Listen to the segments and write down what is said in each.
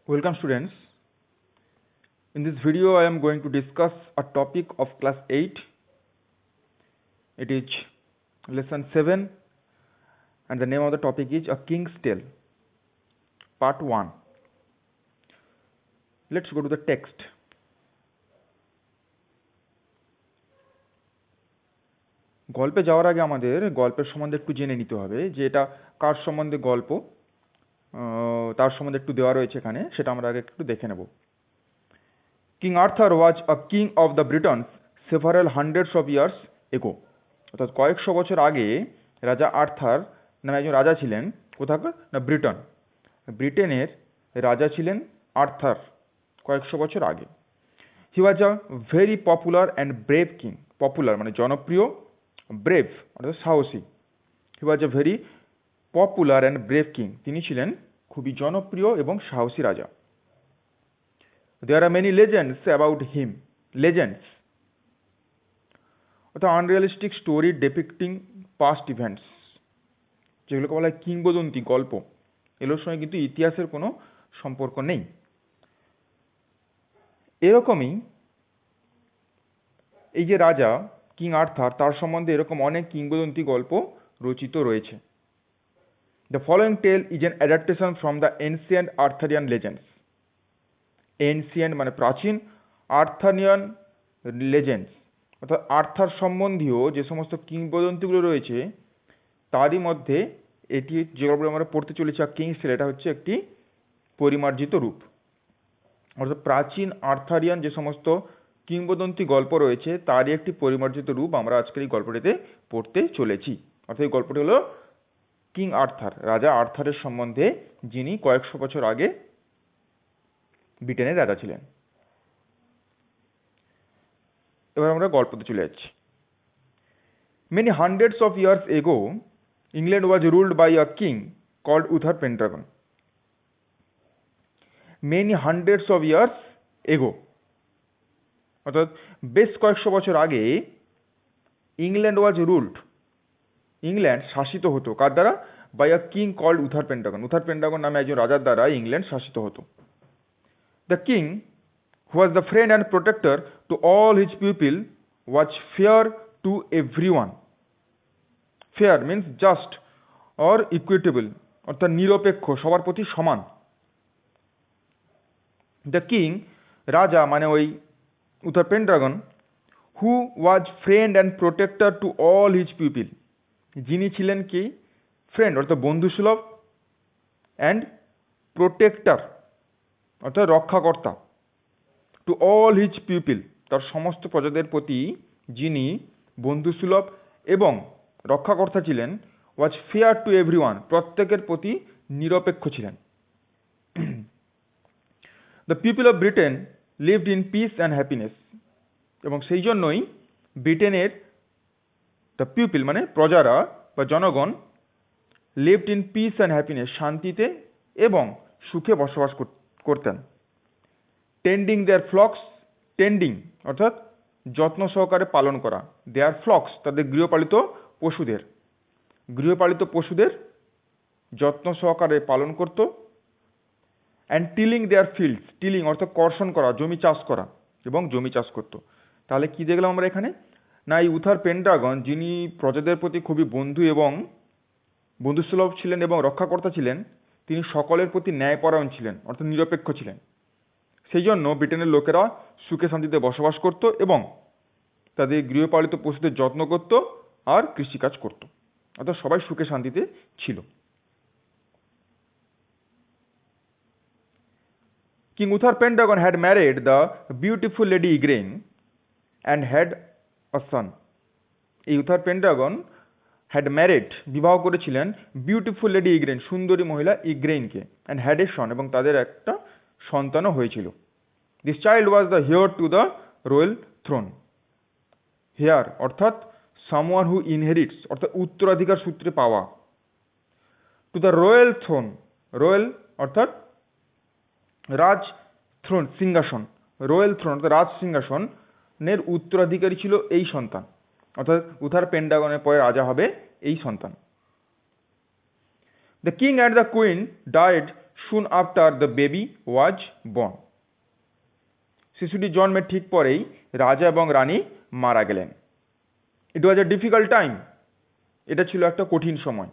Welcome students. In this video I am going to discuss a topic of class 8. It is lesson 7 and the name of the topic is A King's Tale, part 1. Let's go to the text. গল্পে যাওয়ার আগে আমাদের গল্পের সম্বন্ধে একটু জেনে নিতে হবে যে এটা কার সম্বন্ধে গল্প, তার সম্বন্ধে একটু দেওয়া রয়েছে এখানে, সেটা আমরা আগে একটু দেখে নেব। King Arthur was a king of the Britons several hundreds of years ago. অর্থাৎ কয়েকশো বছর আগে রাজা আর্থার নামে একজন রাজা ছিলেন। কোথাকার না, ব্রিটন। ব্রিটেনের রাজা ছিলেন আর্থার কয়েকশো বছর আগে। He was a very popular and brave king. Popular মানে জনপ্রিয়, ব্রেভ অর্থাৎ সাহসী। He was a very popular and brave king. তিনি ছিলেন খুবই জনপ্রিয় এবং সাহসী রাজা। There are many legends about him. Legends অর্থাৎ আনরিয়ালিস্টিক স্টোরি ডিপিক্টিং পাস্ট ইভেন্টস, যেগুলোকে বলা হয় কিংবদন্তি গল্প। এগুলোর সঙ্গে কিন্তু ইতিহাসের কোনো সম্পর্ক নেই। এরকমই এই যে রাজা কিং আর্থার, তার সম্বন্ধে এরকম অনেক কিংবদন্তি গল্প রচিত রয়েছে। The following tale is an adaptation from the ancient Arthurian legends. Ancient মানে প্রাচীন, আর্থারিয়ান লেজেন্ডস অর্থাৎ আর্থার সম্বন্ধীয় যে সমস্ত কিংবদন্তিগুলো রয়েছে তারই মধ্যে এটি যে গল্পটা আমরা পড়তে চলেছি কিংস টেল, এটা হচ্ছে একটি পরিমার্জিত রূপ। অর্থাৎ প্রাচীন আর্থারিয়ান যে সমস্ত কিংবদন্তি গল্প রয়েছে তারই একটি পরিমার্জিত রূপ আমরা আজকের এই গল্পটিতে পড়তে চলেছি। অর্থাৎ এই গল্পটি হলো কিং আর্থার, রাজা আর্থারের সম্বন্ধে, যিনি কয়েকশো বছর আগে ব্রিটেনের রাজা ছিলেন। এবার আমরা গল্পতে চলে যাচ্ছি। Many hundreds of years ago England was ruled by a king called Uther Pendragon. Many hundreds of years ago অর্থাৎ বেশ কয়েকশো বছর আগে ইংল্যান্ড ওয়াজ রুলড, ইংল্যান্ড শাসিত হতো কার দ্বারা? By a king called Uther Pendragon. Uther Pendragon নামে একজন রাজার দ্বারা ইংল্যান্ড শাসিত হতো। The king, who was the friend and protector to all his people, was fair to everyone. Fair means just or equitable, অর্থাৎ নিরপেক্ষ, সবার প্রতি সমান। The king, রাজা মানে ওই উথার পেন্ড্রাগন, who was friend and protector to all his people, যিনি ছিলেন কি? ফ্রেন্ড অর্থাৎ বন্ধুসুলভ, অ্যান্ড প্রোটেক্টর অর্থাৎ রক্ষাকর্তা, টু অল হিজ পিপল তার সমস্ত প্রজাদের প্রতি যিনি বন্ধুসুলভ এবং রক্ষাকর্তা ছিলেন। ওয়াজ ফেয়ার টু এভরিওয়ান প্রত্যেকের প্রতি নিরপেক্ষ ছিলেন। The people of Britain lived in peace and happiness, এবং সেই জন্যই ব্রিটেনের দ্য পিপল মানে প্রজারা বা জনগণ, lived in peace and happiness শান্তিতে এবং সুখে বসবাস করতেন। টেন্ডিং দেয়ার ফ্লক্স, টেন্ডিং অর্থাৎ যত্ন সহকারে পালন করা, দেয়ার ফ্লক্স তাদের গৃহপালিত পশুদের, গৃহপালিত পশুদের যত্ন সহকারে পালন করত। অ্যান্ড টিলিং দেয়ার ফিল্ডস, টিলিং অর্থাৎ কর্ষণ করা, জমি চাষ করা এবং জমি চাষ করত। তাহলে কি দেখলাম আমরা এখানে? না, এই উথার পেন্ড্রাগন যিনি প্রজাদের প্রতি খুবই বন্ধু এবং বন্ধুসুলভ ছিলেন এবং রক্ষাকর্তা ছিলেন, তিনি সকলের প্রতি ন্যায়পরায়ণ ছিলেন অর্থাৎ নিরপেক্ষ ছিলেন। সেই জন্য ব্রিটেনের লোকেরা সুখে শান্তিতে বসবাস করত এবং তাদের গৃহপালিত পশুদের যত্ন করত আর কৃষিকাজ করত, অর্থাৎ সবাই সুখে শান্তিতে ছিল। King Uther Pendragon had married the beautiful lady Igraine and had a son. এই উথার পেন্ড্রাগন হ্যাড ম্যারিড বিবাহ করেছিলেন বিউটিফুল লেডি ইগ্রেইন সুন্দরী মহিলা ইগ্রেইনকে, অ্যান্ড হ্যাড এ সন এবং তাদের একটা সন্তানও হয়েছিল। This child was the heir to the royal throne. Heir অর্থাৎ সামওয়ান হু ইনহেরিটস অর্থাৎ উত্তরাধিকার সূত্রে পাওয়া, to the royal throne, royal অর্থাৎ রাজ, থ্রোন সিংহাসন, রয়্যাল থ্রোন অর্থাৎ রাজ সিংহাসনের উত্তরাধিকারী ছিল এই সন্তান, অর্থাৎ উথার পেন্ড্রাগনের পরে রাজা হবে এই সন্তান। The king and the queen died soon after the baby was born. শিশুটি জন্মের ঠিক পরেই রাজা এবং রানী মারা গেলেন। It was a difficult time. এটা ছিল একটা কঠিন সময়।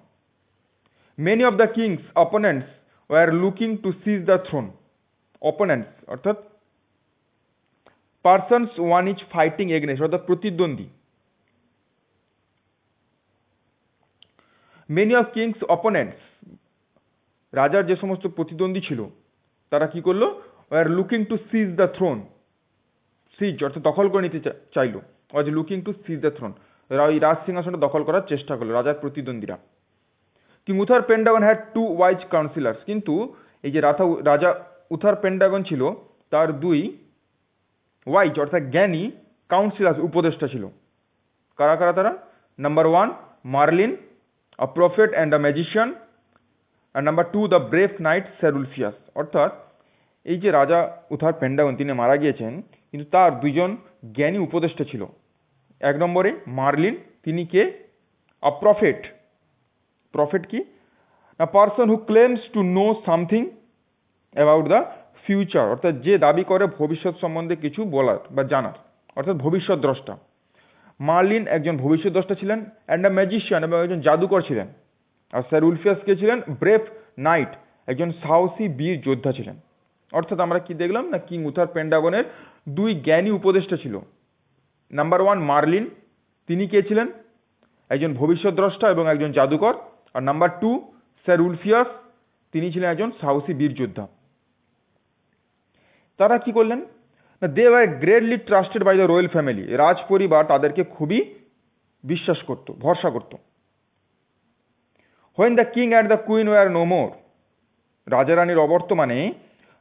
Many of the king's opponents were looking to seize the throne. Opponents অর্থাৎ persons one is fighting against অর্থাৎ প্রতিদ্বন্দ্বী। Many of king's opponents রাজার যে সমস্ত প্রতিদ্বন্দ্বী ছিল তারা কি করলো? were looking to seize the throne. siege অর্থাৎ দখল করে নিতে চাইলো। was looking to seize the throne. ওই রাজ সিংহাসনটা দখল করার চেষ্টা করলো রাজার প্রতিদ্বন্দ্বীরা। King Uther Pendragon had two wise councillors, কিন্তু এই যে রাজা উথার পেন্ডাগন ছিল তার দুই ওয়াইজ অর্থাৎ জ্ঞানী কাউন্সিলার্স উপদেষ্টা ছিল। কারা কারা তারা? Number 1 Merlin, a prophet and a magician, আর number 2 the brave knight sir Ulfius. অর্থাৎ এই যে রাজা উথার পেন্ডাগন তিনি মারা গিয়েছেন, কিন্তু তার দুইজন জ্ঞানী উপদেষ্টা ছিল। 1 নম্বরে মার্লিন, তিনি কে? আ প্রফেট। প্রফেট কি? আ person who claims to know something about the future, অর্থাৎ যে দাবি করে ভবিষ্যৎ সম্বন্ধে কিছু বলার বা জানার, অর্থাৎ ভবিষ্যৎ দ্রষ্টা। মার্লিন একজন ভবিষ্যৎ দ্রষ্টা ছিলেন, অ্যান্ড আ ম্যাজিশিয়ান এবং একজন জাদুকর ছিলেন। আর স্যার উলফিয়াস কে ছিলেন? ব্রেভ নাইট, একজন সাহসী বীর যোদ্ধা ছিলেন। অর্থাৎ আমরা কি দেখলাম না, কিং উথার পেন্ডাগনের দুই জ্ঞানী উপদেষ্টা ছিল। নাম্বার 1 মার্লিন, তিনি কে ছিলেন? একজন ভবিষ্যৎ দ্রষ্টা এবং একজন জাদুকর। আর নাম্বার 2 স্যার উলফিয়াস, তিনি ছিলেন একজন সাহসী বীর যোদ্ধা। তারা কি করলেন না, they were greatly trusted by the royal family, রাজ পরিবার তাদেরকে খুবই বিশ্বাস করত, ভরসা করত। When the king and the queen were no more, রাজা রানীর অবর্তমানে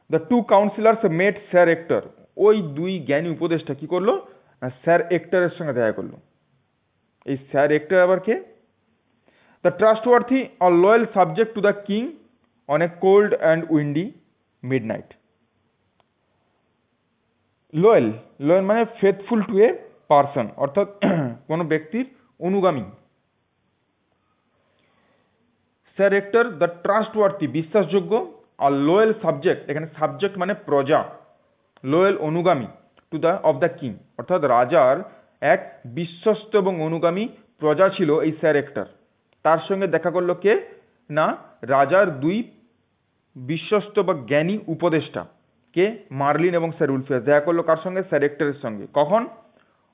the two councillors met Sir Hector, ওই দুই জ্ঞানী উপদেষ্টা কি করলো না, স্যার হেক্টরের সঙ্গে দেখা করলো। এই স্যার হেক্টর আবার কে? The trustworthy or loyal subject to the king on a cold and windy midnight. Loyal, loyal মানে ফেথফুল টু এ পারসন, অর্থাৎ কোনো ব্যক্তির অনুগামী। স্যার হেক্টর দ্য ট্রাস্টওয়ার্থি বিশ্বাসযোগ্য, আর লয়াল সাবজেক্ট, এখানে সাবজেক্ট মানে প্রজা, লয়াল অনুগামী, to the of the king, অর্থাৎ রাজার এক বিশ্বস্ত এবং অনুগামী প্রজা ছিল এই স্যার হেক্টর। তার সঙ্গে দেখা করলো কে না, রাজার দুই বিশ্বস্ত বা জ্ঞানী উপদেষ্টা কে? মার্লিন এবং স্যার উলফিয়াস। দেখা করলো কার সঙ্গে? স্যার হেক্টরের সঙ্গে। কখন?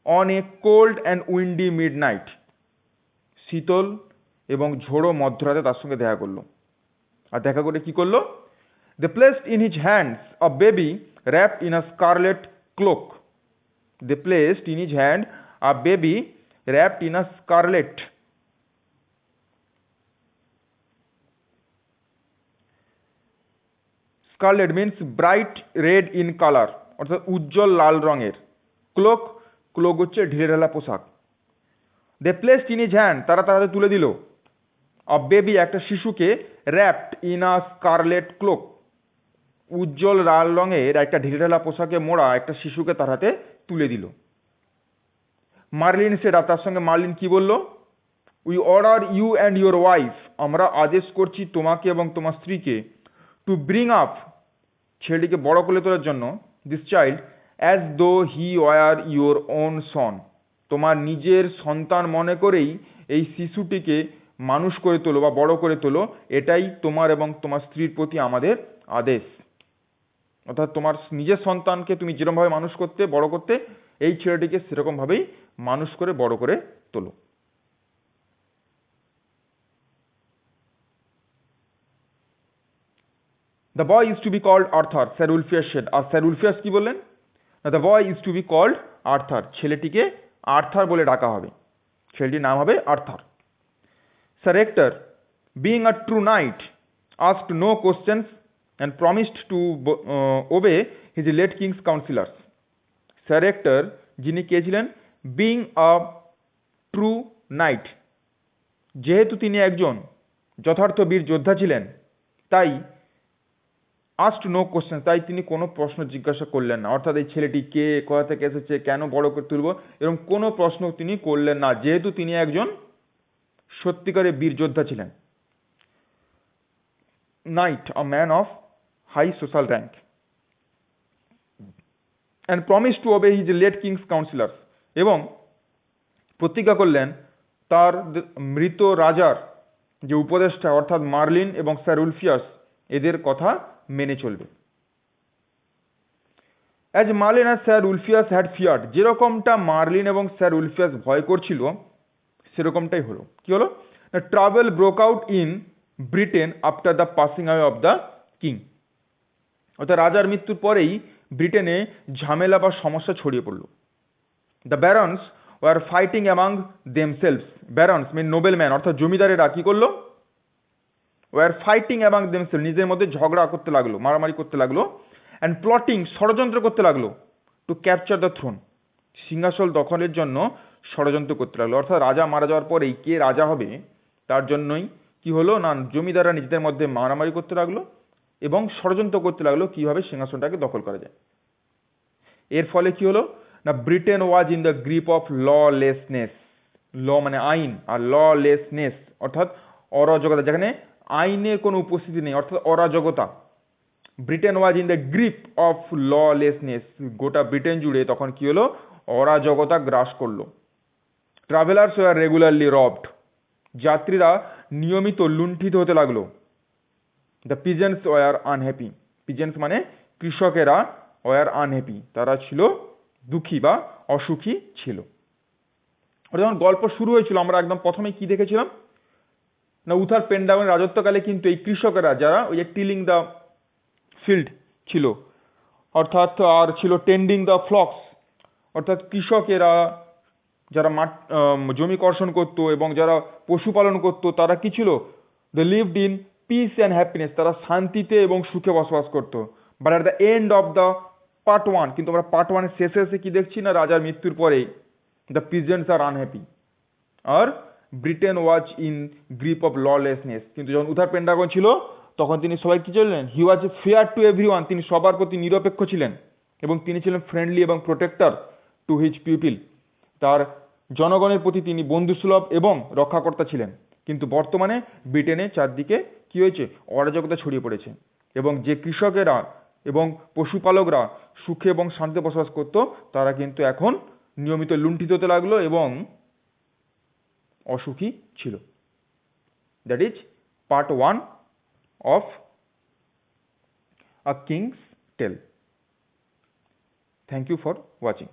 On a cold and windy mid night, শীতল এবং ঝোড়ো মধ্যরাতে তার সঙ্গে দেখা করলো। আর দেখা করে কি করলো? They placed in his hands a baby wrapped in a scarlet cloak. They placed in his hand a baby wrapped in a scarlet. Scarlet means bright red in color, অর্থাৎ উজ্জ্বল লাল রঙের। ক্লোক, ক্লোক হচ্ছে ঢিলে ঢালা পোশাক। দে placed in his hand, তারা তার হাতে তুলে দিল। আ বেবি, একটা শিশুকে, wrapped in a scarlet cloak, উজ্জ্বল লাল রঙের একটা ঢিলে ঢালা পোশাকে মোড়া একটা শিশুকে তার হাতে তুলে দিল। মার্লিন সেটা, তার সঙ্গে মার্লিন কি বলল? We order you and your wife, আমরা আদেশ করছি তোমাকে এবং তোমার স্ত্রীকে, টু ব্রিং আপ, ছেলেটিকে বড় করে তোলার জন্য, this child as though he were your own son, তোমার নিজের সন্তান মনে করেই এই শিশুটিকে মানুষ করে তোলো বা বড় করে তোলো, এটাই তোমার এবং তোমার স্ত্রীর প্রতি আমাদের আদেশ। অর্থাৎ তোমার নিজের সন্তানকে তুমি যেরকমভাবে মানুষ করতে, বড় করতে, এই ছেলেটিকে সেরকমভাবেই মানুষ করে বড় করে তোলো। The boy is to be called Arthur, sir Ulfius said. আর স্যার উলফিয়াস কি বললেন? The boy is to be called Arthur, ছেলেটিকে আর্থার বলে ডাকা হবে, ছেলেটির নাম হবে Arthur. Sir Hector, being a true knight, asked no questions and promised to obey his late king's counselors. Sir hectare, যিনি কে ছিলেন? বিং আ ট্রু নাইট, যেহেতু তিনি একজন যথার্থ বীর যোদ্ধা ছিলেন, তাই asked no questions, তাই তিনি কোনো প্রশ্ন জিজ্ঞাসা করলেন না। অর্থাৎ এই ছেলেটি কে, কোথা থেকে এসেছে, কেন বড় করে তুলব, এরকম কোনো প্রশ্ন তিনি করলেন না, যেহেতু তিনি একজন সত্যিকারের বীর যোদ্ধা ছিলেন। Night, a man of high social rank and promised to obey his late king's counselors, এবং প্রতিজ্ঞা করলেন তার মৃত রাজার যে উপদেষ্টা অর্থাৎ মার্লিন এবং স্যার উলফিয়াস এদের কথা মেনে চলবে। অ্যাজ মার্লিন আর স্যার উলফিয়াস হ্যাড ফিয়ার্ড, যেরকমটা মার্লিন এবং স্যার উলফিয়াস ভয় করছিল সেরকমটাই হলো। কি হলো না, trouble broke out in Britain after the passing away of the king, অর্থাৎ রাজার মৃত্যুর পরেই ব্রিটেনে ঝামেলা বা সমস্যা ছড়িয়ে পড়ল। The barons were fighting among themselves, barons mean nobleman অর্থাৎ জমিদারেরা কি করলো, ওয়ার ফাইটিং অ্যামাং দেমসেলভস, নিজের মধ্যে ঝগড়া করতে লাগলো, মারামারি করতে লাগলো, অ্যান্ড প্লটিং, ষড়যন্ত্র করতে লাগলো, টু ক্যাপচার দ্য থ্রোন, সিংহাসন দখলের জন্য ষড়যন্ত্র করতে লাগলো। অর্থাৎ রাজা মারা যাওয়ার পরেই কে রাজা হবে তার জন্যই কি হলো না, জমিদাররা নিজেদের মধ্যে মারামারি করতে লাগলো এবং ষড়যন্ত্র করতে লাগলো কিভাবে সিংহাসনটাকে দখল করা যায়। এর ফলে কি হলো না, Britain was in the grip of lawlessness, law মানে আইন আর ললেসনেস অর্থাৎ অরাজকতা, যেখানে আইনের কোনো উপস্থিতি নেই অর্থাৎ অরাজকতা। Britain was in the grip of lawlessness, গোটা ব্রিটেন জুড়ে তখন কি হলো, অরাজকতা গ্রাস করলো। ট্রাভেলার্স ওয়ার রেগুলারলি রবড, যাত্রীরা নিয়মিত লুণ্ঠিত হতে লাগলো। The peasants were unhappy, peasants মানে কৃষকেরা, ওয়ার আনহ্যাপি তারা ছিল দুঃখী বা অসুখী ছিল। যখন গল্প শুরু হয়েছিল আমরা একদম প্রথমে কি দেখেছিলাম না, উথার পেন্ডাগনের রাজত্বকালে কিন্তু এই কৃষকেরা যারা ওই যে টিলিং দ্য ফিল্ড ছিল অর্থাৎ আর ছিল টেন্ডিং দ্য ফ্লক্স, অর্থাৎ কৃষকেরা যারা জমি কর্ষণ করতো এবং যারা পশুপালন করতো তারা কি ছিল, they lived in peace and happiness, তারা শান্তিতে এবং সুখে বসবাস করতো। But at the end of the part one, কিন্তু আমরা পার্ট ওয়ানের শেষে এসে কি দেখছি না, রাজার মৃত্যুর পরে দ্য পিজেন্টস আর আনহ্যাপি আর Britain was in grip of lawlessness. কিন্তু যখন উথার পেন্ডাগন ছিল তখন তিনি সবাই কি ছিলেন, হি ওয়াজ ফেয়ার টু এভরিওয়ান, তিনি সবার প্রতি নিরপেক্ষ ছিলেন এবং তিনি ছিলেন ফ্রেন্ডলি এবং প্রোটেক্টর টু হিজ পিপল, তার জনগণের প্রতি তিনি বন্ধুসুলভ এবং রক্ষাকর্তা ছিলেন। কিন্তু বর্তমানে ব্রিটেনে চারদিকে কি হয়েছে, অরাজকতা ছড়িয়ে পড়েছে এবং যে কৃষকেরা এবং পশুপালকরা সুখে এবং শান্তিতে বসবাস করত তারা কিন্তু এখন নিয়মিত লুণ্ঠিত হতে লাগলো এবং অসুখী ছিল। That is part one of a king's tale. Thank you for watching.